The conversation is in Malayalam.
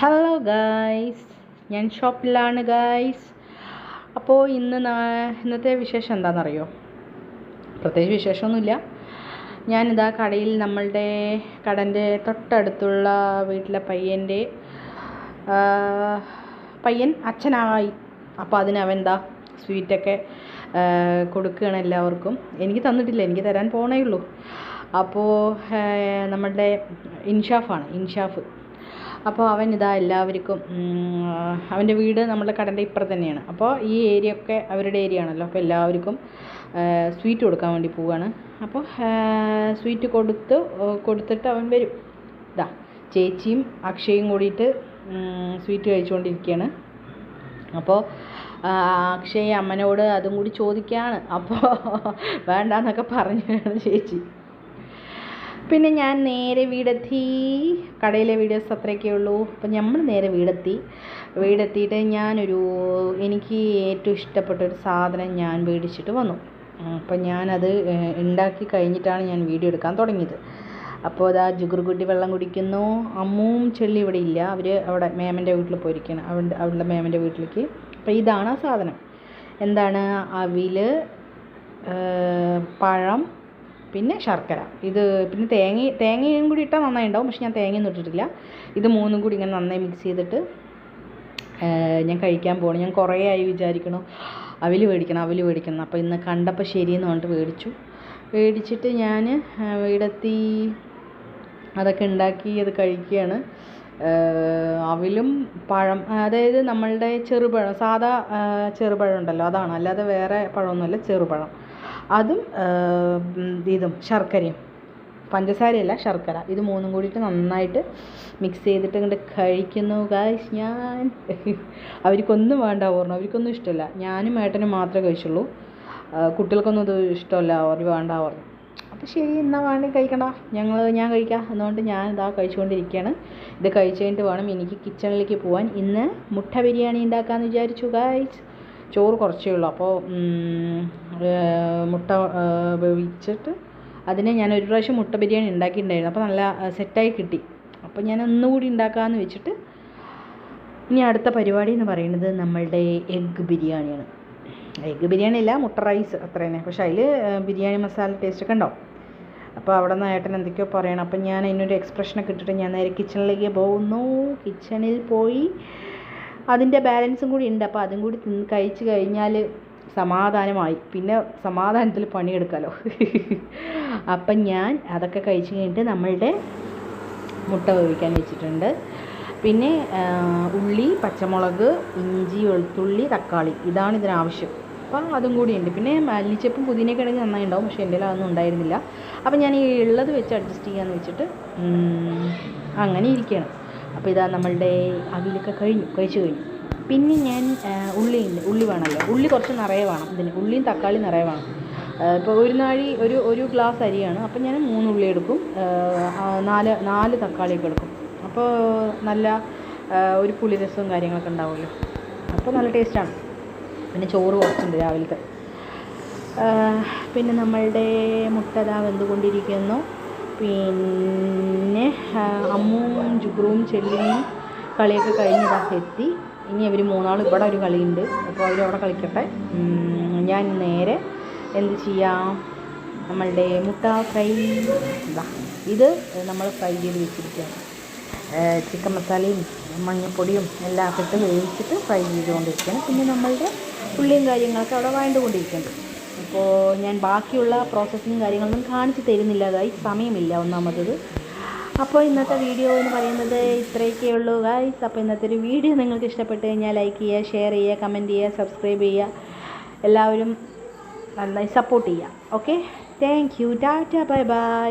ഹലോ ഗായ്സ്, ഞാൻ ഷോപ്പിലാണ് ഗായ്സ്. അപ്പോൾ ഇന്നത്തെ വിശേഷം എന്താണെന്നറിയോ? പ്രത്യേകിച്ച് വിശേഷമൊന്നുമില്ല. ഞാനിതാ കടയിൽ നമ്മളുടെ കടൻ്റെ തൊട്ടടുത്തുള്ള വീട്ടിലെ പയ്യൻ അച്ഛനായി. അപ്പോൾ അവൻ എന്താ സ്വീറ്റൊക്കെ കൊടുക്കുകയാണ് എല്ലാവർക്കും. എനിക്ക് തന്നിട്ടില്ല, എനിക്ക് തരാൻ പോണേ ഉള്ളൂ. അപ്പോൾ നമ്മളുടെ ഇൻഷാഫ്. അപ്പോൾ അവൻ ഇതാ എല്ലാവർക്കും, അവൻ്റെ വീട് നമ്മുടെ കടൻ്റെ ഇപ്പുറത്ത് തന്നെയാണ്. അപ്പോൾ ഈ ഏരിയ ഒക്കെ അവരുടെ ഏരിയ ആണല്ലോ. അപ്പോൾ എല്ലാവർക്കും സ്വീറ്റ് കൊടുക്കാൻ വേണ്ടി പോവുകയാണ്. അപ്പോൾ സ്വീറ്റ് കൊടുത്തിട്ട് അവൻ വരും. ഇതാ ചേച്ചിയും അക്ഷയും കൂടിയിട്ട് സ്വീറ്റ് കഴിച്ചുകൊണ്ടിരിക്കുകയാണ്. അപ്പോൾ അക്ഷയ അമ്മനോട് അതും കൂടി ചോദിക്കുകയാണ്. അപ്പോൾ വേണ്ടാന്നൊക്കെ പറഞ്ഞാണ് ചേച്ചി. പിന്നെ ഞാൻ നേരെ വീടെത്തി. കടയിലെ വീഡിയോസ് അത്രയൊക്കെ ഉള്ളൂ. അപ്പം നമ്മൾ നേരെ വീടെത്തിയിട്ട് എനിക്ക് ഏറ്റവും ഇഷ്ടപ്പെട്ടൊരു സാധനം ഞാൻ മേടിച്ചിട്ട് വന്നു. അപ്പം ഞാനത് ഉണ്ടാക്കി കഴിഞ്ഞിട്ടാണ് ഞാൻ വീഡിയോ എടുക്കാൻ തുടങ്ങിയത്. അപ്പോൾ അതാ ജുഗുറുകുട്ടി വെള്ളം കുടിക്കുന്നു. അമ്മുവും ചെള്ളി ഇവിടെ ഇല്ല, അവർ അവിടെ മേമൻ്റെ വീട്ടിൽ പോയിരിക്കുകയാണ്, അവളുടെ മേമൻ്റെ വീട്ടിലേക്ക്. അപ്പോൾ ഇതാണ് ആ സാധനം. എന്താണ്? അവിൽ, പഴം, പിന്നെ ശർക്കര. ഇത് പിന്നെ തേങ്ങയും കൂടി ഇട്ടാൽ നന്നായി ഉണ്ടാവും. പക്ഷെ ഞാൻ തേങ്ങയൊന്നും ഇട്ടിട്ടില്ല. ഇത് മൂന്നും കൂടി ഇങ്ങനെ നന്നായി മിക്സ് ചെയ്തിട്ട് ഞാൻ കഴിക്കാൻ പോകണം. ഞാൻ കുറേ ആയി വിചാരിക്കണു അവിൽ മേടിക്കണം. അപ്പോൾ ഇന്ന് കണ്ടപ്പോൾ ശരിയെന്ന് പറഞ്ഞിട്ട് മേടിച്ചിട്ട് ഞാൻ വീടെത്തി അതൊക്കെ ഉണ്ടാക്കി അത് കഴിക്കുകയാണ്. അവിലും പഴം, അതായത് നമ്മളുടെ ചെറുപഴം, സാധാ ചെറുപഴം ഉണ്ടല്ലോ, അതാണ്. അല്ലാതെ വേറെ പഴമൊന്നുമല്ല, ചെറുപഴം. അതും ഇതും ശർക്കരയും, പഞ്ചസാരയല്ല ശർക്കര, ഇത് മൂന്നും കൂടിയിട്ട് നന്നായിട്ട് മിക്സ് ചെയ്തിട്ട് ഇങ്ങോട്ട് കഴിക്കുന്നു ഗായ്സ്. ഞാൻ അവർക്കൊന്നും വേണ്ട പറഞ്ഞു, അവർക്കൊന്നും ഇഷ്ടമല്ല. ഞാനും ഏട്ടനും മാത്രമേ കഴിച്ചുള്ളൂ. കുട്ടികൾക്കൊന്നും ഇത് ഇഷ്ടമല്ല, അവർ വേണ്ട പറഞ്ഞു. അപ്പോൾ ശരി, എന്നാൽ വേണമെങ്കിൽ കഴിക്കണ്ട, ഞാൻ കഴിക്കാം എന്നുകൊണ്ട് ഞാൻ ഇതാ കഴിച്ചുകൊണ്ടിരിക്കുകയാണ്. ഇത് കഴിച്ച് കഴിഞ്ഞിട്ട് വേണം എനിക്ക് കിച്ചണിലേക്ക് പോകാൻ. ഇന്ന് മുട്ട ബിരിയാണി ഉണ്ടാക്കാമെന്ന് വിചാരിച്ചു ഗായ്സ്. ചോറ് കുറച്ചേ ഉള്ളൂ. അപ്പോൾ മുട്ട വേവിച്ചിട്ട് അതിനെ ഞാൻ ഒരു പ്രാവശ്യം മുട്ട ബിരിയാണി ഉണ്ടാക്കിയിട്ടുണ്ടായിരുന്നു. അപ്പോൾ നല്ല സെറ്റായി കിട്ടി. അപ്പോൾ ഞാൻ ഒന്നുകൂടി ഉണ്ടാക്കാമെന്ന് വെച്ചിട്ട് ഇനി അടുത്ത പരിപാടി എന്ന് പറയുന്നത് നമ്മളുടെ എഗ്ഗ് ബിരിയാണിയാണ്. എഗ്ഗ് ബിരിയാണി അല്ല, മുട്ട റൈസ് അത്ര തന്നെ. പക്ഷേ അതിൽ ബിരിയാണി മസാല ടേസ്റ്റൊക്കെ ഉണ്ടാവും. അപ്പോൾ അവിടെ നിന്ന് ഏട്ടൻ എന്തൊക്കെയോ പറയണം. അപ്പം ഞാൻ അതിനൊരു എക്സ്പ്രഷനൊക്കെ ഇട്ടിട്ട് ഞാൻ നേരെ കിച്ചണിലേക്ക് പോകുന്നു. കിച്ചണിൽ പോയി അതിൻ്റെ ബാലൻസും കൂടി ഉണ്ട്. അപ്പോൾ അതും കൂടി കഴിച്ച് കഴിഞ്ഞാൽ സമാധാനമായി, പിന്നെ സമാധാനത്തിൽ പണിയെടുക്കാമല്ലോ. അപ്പം ഞാൻ അതൊക്കെ കഴിച്ച് കഴിഞ്ഞിട്ട് നമ്മളുടെ മുട്ട വേവിക്കാൻ വെച്ചിട്ടുണ്ട്. പിന്നെ ഉള്ളി, പച്ചമുളക്, ഇഞ്ചി, വെളുത്തുള്ളി, തക്കാളി, ഇതാണ് ഇതിനാവശ്യം. അപ്പം അതും കൂടി ഉണ്ട്. പിന്നെ മല്ലിച്ചപ്പും പുതിനയൊക്കെ ആണെങ്കിൽ നന്നായി ഉണ്ടാവും. പക്ഷേ എൻ്റെ അതൊന്നും ഉണ്ടായിരുന്നില്ല. അപ്പം ഞാൻ ഈ ഉള്ളത് വെച്ച് അഡ്ജസ്റ്റ് ചെയ്യാമെന്ന് വെച്ചിട്ട് അങ്ങനെ ഇരിക്കുകയാണ്. അപ്പോൾ ഇതാ നമ്മളുടെ അവിലൊക്കെ കഴിച്ചു കഴിഞ്ഞു. പിന്നെ ഞാൻ ഉള്ളി വേണമല്ലോ, ഉള്ളി കുറച്ച് നിറയെ വേണം ഇതിന്. ഉള്ളിയും തക്കാളി നിറയെ വേണം. ഇപ്പോൾ ഒരു ഗ്ലാസ് അരിയാണ്. അപ്പം ഞാൻ 3 ഉള്ളി എടുക്കും, 4 തക്കാളിയൊക്കെ എടുക്കും. അപ്പോൾ നല്ല ഒരു പുളിരസവും കാര്യങ്ങളൊക്കെ ഉണ്ടാവുമല്ലോ. അപ്പോൾ നല്ല ടേസ്റ്റാണ്. പിന്നെ ചോറ് കുറച്ചുണ്ട് രാവിലത്തെ. പിന്നെ നമ്മളുടെ മുട്ട വെന്തുകൊണ്ടിരിക്കുന്നു. പിന്നെ അമ്മുവും ജുഗ്രുവും ചെല്ലിയും കളിയൊക്കെ കഴിഞ്ഞ് എത്തി. ഇനി അവർ 3 ഇവിടെ ഒരു കളിയുണ്ട്. അപ്പോൾ അവരവിടെ കളിക്കട്ടെ. ഞാൻ നേരെ എന്ത് ചെയ്യാം, നമ്മളുടെ മുട്ട ഫ്രൈ, ഇത് നമ്മൾ ഫ്രൈ ചെയ്ത് വെച്ചിരിക്കുകയാണ്. ചിക്കൻ മസാലയും മഞ്ഞൾപ്പൊടിയും എല്ലാം ഇട്ട് വേവിച്ചിട്ട് ഫ്രൈ ചെയ്തുകൊണ്ടിരിക്കുകയാണ്. പിന്നെ നമ്മളുടെ ഉള്ളിയും കാര്യങ്ങളൊക്കെ അവിടെ വഴണ്ടുകൊണ്ടിരിക്കുന്നുണ്ട്. അപ്പോൾ ഞാൻ ബാക്കിയുള്ള പ്രോസസ്സിങ് കാര്യങ്ങളൊന്നും കാണിച്ച് തരുന്നില്ല, ഗായ്സ്, സമയമില്ല ഒന്നാമത്തത്. അപ്പോൾ ഇന്നത്തെ വീഡിയോ എന്ന് പറയുന്നത് ഇത്രയൊക്കെ ഉള്ളൂ ഗായ്സ്. അപ്പോൾ ഇന്നത്തെ ഒരു വീഡിയോ നിങ്ങൾക്ക് ഇഷ്ടപ്പെട്ട് കഴിഞ്ഞാൽ ലൈക്ക് ചെയ്യുക, ഷെയർ ചെയ്യുക, കമൻറ്റ് ചെയ്യുക, സബ്സ്ക്രൈബ് ചെയ്യുക. എല്ലാവരും നന്നായി സപ്പോർട്ട് ചെയ്യുക. Okay, thank you, Tata, bye bye.